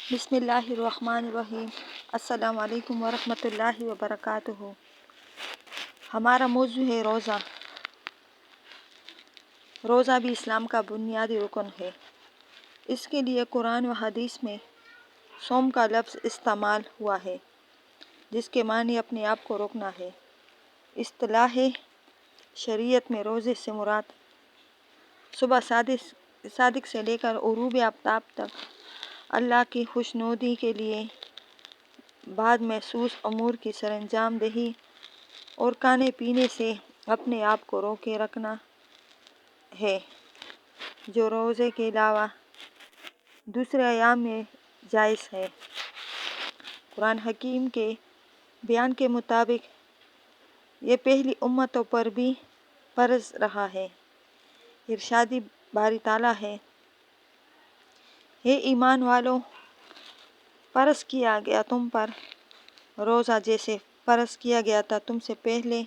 بسم اللہ الرحمن الرحیم۔ السلام علیکم ورحمۃ اللہ وبرکاتہ۔ ہمارا موضوع ہے روزہ۔ روزہ بھی اسلام کا بنیادی رکن ہے۔ اس کے لیے قرآن و حدیث میں صوم کا لفظ استعمال ہوا ہے، جس کے معنی اپنے آپ کو روکنا ہے۔ اصطلاح شریعت میں روزے سے مراد صبح صادق سے لے کر غروب آفتاب تک اللہ کی خوشنودی کے لیے بعد محسوس امور کی سرانجام دہی اور کھانے پینے سے اپنے آپ کو روکے رکھنا ہے، جو روزے کے علاوہ دوسرے ایام میں جائز ہے۔ قرآن حکیم کے بیان کے مطابق یہ پہلی امتوں پر بھی فرض رہا ہے۔ ارشاد باری تعالیٰ ہے: اے ایمان والو، فرض کیا گیا تم پر روزہ جیسے فرض کیا گیا تھا تم سے پہلے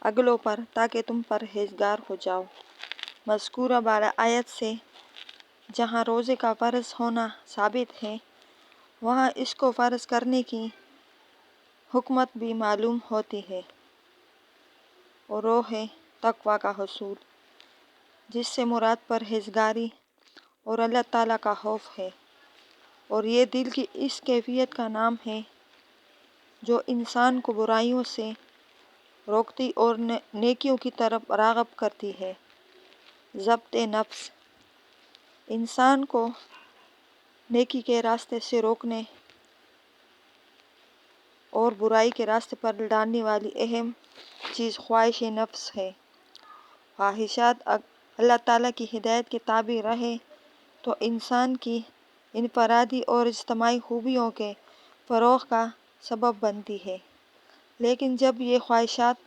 اگلوں پر، تاکہ تم پرہیزگار ہو جاؤ۔ مذکورہ بالا آیت سے جہاں روزے کا فرض ہونا ثابت ہے، وہاں اس کو فرض کرنے کی حکمت بھی معلوم ہوتی ہے، اور وہ ہے تقویٰ کا حصول، جس سے مراد پرہیزگاری اور اللہ تعالیٰ کا خوف ہے، اور یہ دل کی اس کیفیت کا نام ہے جو انسان کو برائیوں سے روکتی اور نیکیوں کی طرف راغب کرتی ہے۔ ضبط نفس انسان کو نیکی کے راستے سے روکنے اور برائی کے راستے پر ڈالنے والی اہم چیز خواہش نفس ہے۔ خواہشات اللہ تعالیٰ کی ہدایت کے تابع رہے تو انسان کی انفرادی اور اجتماعی خوبیوں کے فروغ کا سبب بنتی ہے، لیکن جب یہ خواہشات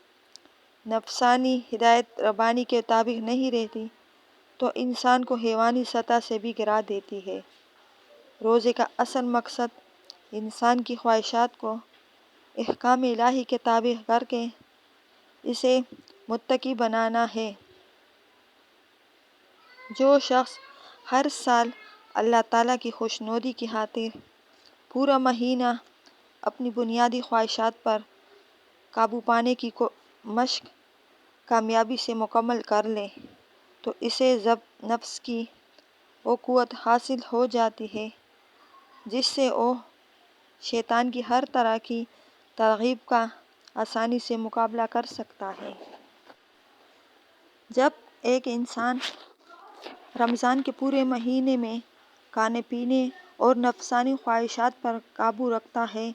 نفسانی ہدایت ربانی کے تابع نہیں رہتی تو انسان کو حیوانی سطح سے بھی گرا دیتی ہے۔ روزے کا اصل مقصد انسان کی خواہشات کو احکام الہی کے تابع کر کے اسے متقی بنانا ہے۔ جو شخص ہر سال اللہ تعالیٰ کی خوشنودی کی خاطر پورا مہینہ اپنی بنیادی خواہشات پر قابو پانے کی مشق کامیابی سے مکمل کر لے تو اسے ضبط نفس کی وہ قوت حاصل ہو جاتی ہے جس سے وہ شیطان کی ہر طرح کی ترغیب کا آسانی سے مقابلہ کر سکتا ہے۔ جب ایک انسان رمضان کے پورے مہینے میں کھانے پینے اور نفسانی خواہشات پر قابو رکھتا ہے،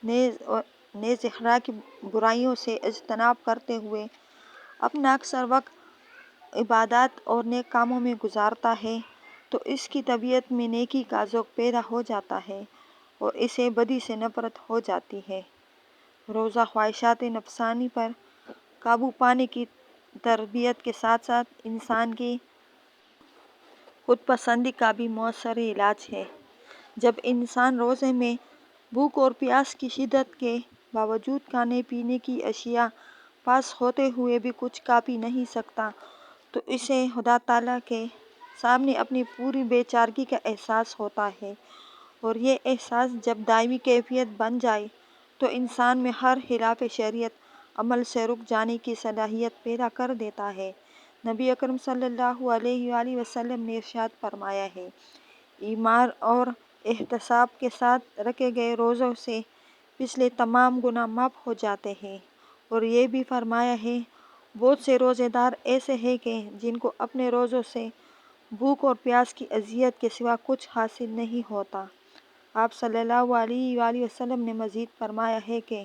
نیز اخلاقی برائیوں سے اجتناب کرتے ہوئے اپنا اکثر وقت عبادات اور نیک کاموں میں گزارتا ہے، تو اس کی طبیعت میں نیکی کا ذوق پیدا ہو جاتا ہے اور اسے بدی سے نفرت ہو جاتی ہے۔ روزہ خواہشات نفسانی پر قابو پانے کی تربیت کے ساتھ ساتھ انسان کی خود پسندی کا بھی مؤثر علاج ہے۔ جب انسان روزے میں بھوک اور پیاس کی شدت کے باوجود کھانے پینے کی اشیاء پاس ہوتے ہوئے بھی کچھ کھا پی نہیں سکتا تو اسے خدا تعالیٰ کے سامنے اپنی پوری بے چارگی کا احساس ہوتا ہے، اور یہ احساس جب دائمی کیفیت بن جائے تو انسان میں ہر خلاف شریعت عمل سے رک جانے کی صلاحیت پیدا کر دیتا ہے۔ نبی اکرم صلی اللہ علیہ وآلہ وسلم نے ارشاد فرمایا ہے: ایمان اور احتساب کے ساتھ رکھے گئے روزوں سے پچھلے تمام گناہ معاف ہو جاتے ہیں، اور یہ بھی فرمایا ہے: بہت سے روزے دار ایسے ہیں کہ جن کو اپنے روزوں سے بھوک اور پیاس کی اذیت کے سوا کچھ حاصل نہیں ہوتا۔ آپ صلی اللہ علیہ وآلہ وسلم نے مزید فرمایا ہے کہ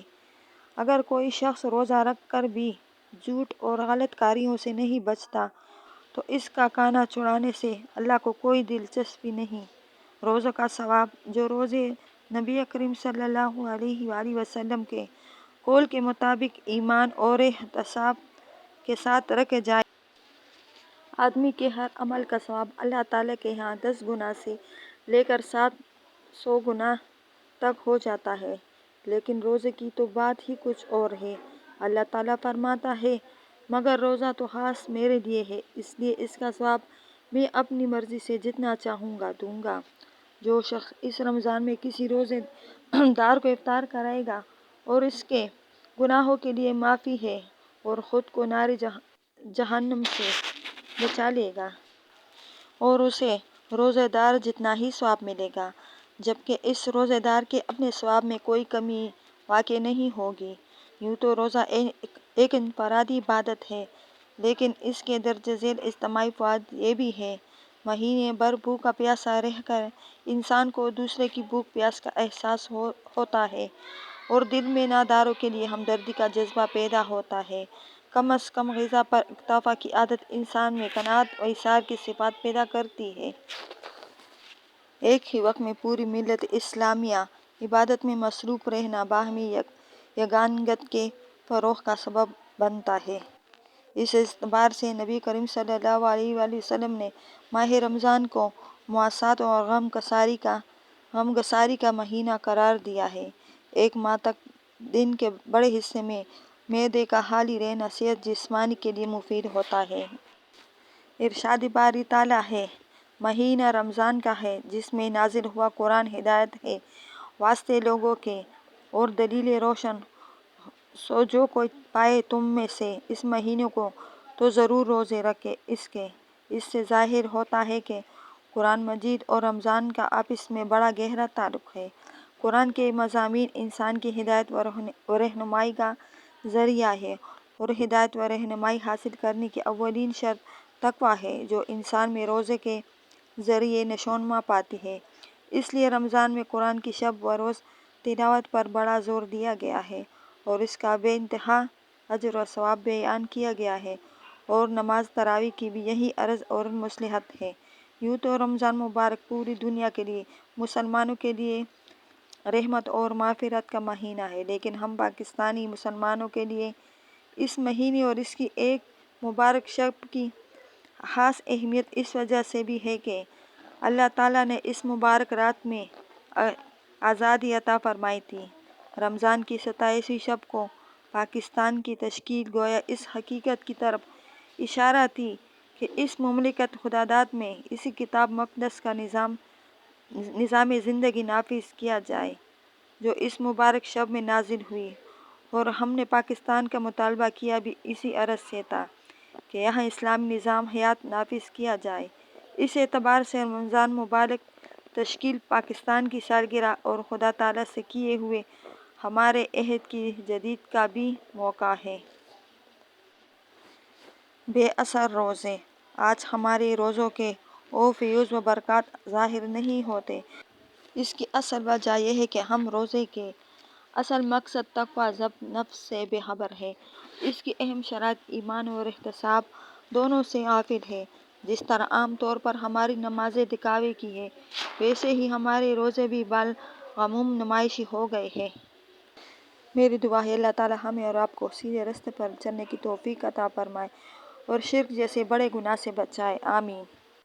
اگر کوئی شخص روزہ رکھ کر بھی جھوٹ اور غلط کاریوں سے نہیں بچتا تو اس کا کھانا چھڑانے سے اللہ کو کوئی دلچسپی نہیں۔ روزوں کا ثواب جو روزے نبی کریم صلی اللہ علیہ وآلہ وسلم کے قول کے مطابق ایمان اور احتساب کے ساتھ رکھے جائے، آدمی کے ہر عمل کا ثواب اللہ تعالیٰ کے ہاں 10 گنا سے لے کر 700 گنا تک ہو جاتا ہے۔ لیکن روزے کی تو بات ہی کچھ اور ہے۔ اللہ تعالیٰ فرماتا ہے: مگر روزہ تو خاص میرے لیے ہے، اس لیے اس کا ثواب میں اپنی مرضی سے جتنا چاہوں گا دوں گا۔ جو شخص اس رمضان میں کسی روزے دار کو افطار کرائے گا اور اس کے گناہوں کے لیے معافی ہے اور خود کو نار جہنم سے بچا لے گا اور اسے روزے دار جتنا ہی ثواب ملے گا، جبکہ اس روزے دار کے اپنے ثواب میں کوئی کمی واقع نہیں ہوگی۔ یوں تو روزہ ایک انفرادی عبادت ہے، لیکن اس کے درج ذیل اجتماعی فوائد یہ بھی ہے۔ مہینے بھر بھوکا پیاسا رہ کر انسان کو دوسرے کی بھوک پیاس کا احساس ہوتا ہے اور دل میں ناداروں کے لیے ہمدردی کا جذبہ پیدا ہوتا ہے۔ کم از کم غذا پر اکتفا کی عادت انسان میں قناعت و ایثار کی صفات پیدا کرتی ہے۔ ایک ہی وقت میں پوری ملت اسلامیہ عبادت میں مصروف رہنا باہمی یگانگت کے فروغ کا سبب بنتا ہے۔ اس اعتبار سے نبی کریم صلی اللہ علیہ وآلہ وسلم نے ماہ رمضان کو مواسات اور غم گساری کا مہینہ قرار دیا ہے۔ ایک ماہ تک دن کے بڑے حصے میں معدے کا خالی رہنا صحت جسمانی کے لیے مفید ہوتا ہے۔ ارشاد باری تعالیٰ ہے، مہینہ رمضان کا ہے جس میں نازل ہوا قرآن ہدایت ہے واسطے لوگوں کے اور دلیل روشن، سو جو کوئی پائے تم میں سے اس مہینے کو تو ضرور روزے رکھے۔ اس سے ظاہر ہوتا ہے کہ قرآن مجید اور رمضان کا آپس میں بڑا گہرا تعلق ہے۔ قرآن کے مضامین انسان کی ہدایت و رہنمائی کا ذریعہ ہے اور ہدایت و رہنمائی حاصل کرنے کی اولین شرط تقویٰ ہے جو انسان میں روزے کے ذریعے نشوونما پاتی ہے۔ اس لیے رمضان میں قرآن کی شب و روز تلاوت پر بڑا زور دیا گیا ہے اور اس کا بے انتہا اجر و ثواب بیان کیا گیا ہے، اور نماز تراویح کی بھی یہی غرض اور مصلحت ہے۔ یوں تو رمضان مبارک پوری دنیا کے لیے مسلمانوں کے لیے رحمت اور مغفرت کا مہینہ ہے، لیکن ہم پاکستانی مسلمانوں کے لیے اس مہینے اور اس کی ایک مبارک شب کی خاص اہمیت اس وجہ سے بھی ہے کہ اللہ تعالیٰ نے اس مبارک رات میں آزادی عطا فرمائی تھی۔ رمضان کی 27ویں شب کو پاکستان کی تشکیل گویا اس حقیقت کی طرف اشارہ تھی کہ اس مملکت خداداد میں اسی کتاب مقدس کا نظام زندگی نافذ کیا جائے جو اس مبارک شب میں نازل ہوئی، اور ہم نے پاکستان کا مطالبہ کیا بھی اسی غرض سے تھا کہ یہاں اسلامی نظام حیات نافذ کیا جائے۔ اس اعتبار سے رمضان مبارک تشکیل پاکستان کی سالگرہ اور خدا تعالیٰ سے کیے ہوئے ہمارے عہد کی تجدید کا بھی موقع ہے۔ بے اثر روزے۔ آج ہمارے روزوں کے فیوز و برکات ظاہر نہیں ہوتے۔ اس کی اصل وجہ یہ ہے کہ ہم روزے کے اصل مقصد تقویٰ ضبط نفس سے بے خبر ہیں۔ اس کی اہم شرائط ایمان اور احتساب دونوں سے غافل ہیں۔ جس طرح عام طور پر ہماری نمازیں دکھاوے کی ہیں، ویسے ہی ہمارے روزے بھی بالعموم نمائشی ہو گئے ہیں۔ میری دعا ہے اللہ تعالیٰ ہمیں اور آپ کو سیدھے راستے پر چلنے کی توفیق عطا فرمائے اور شرک جیسے بڑے گناہ سے بچائے، آمین۔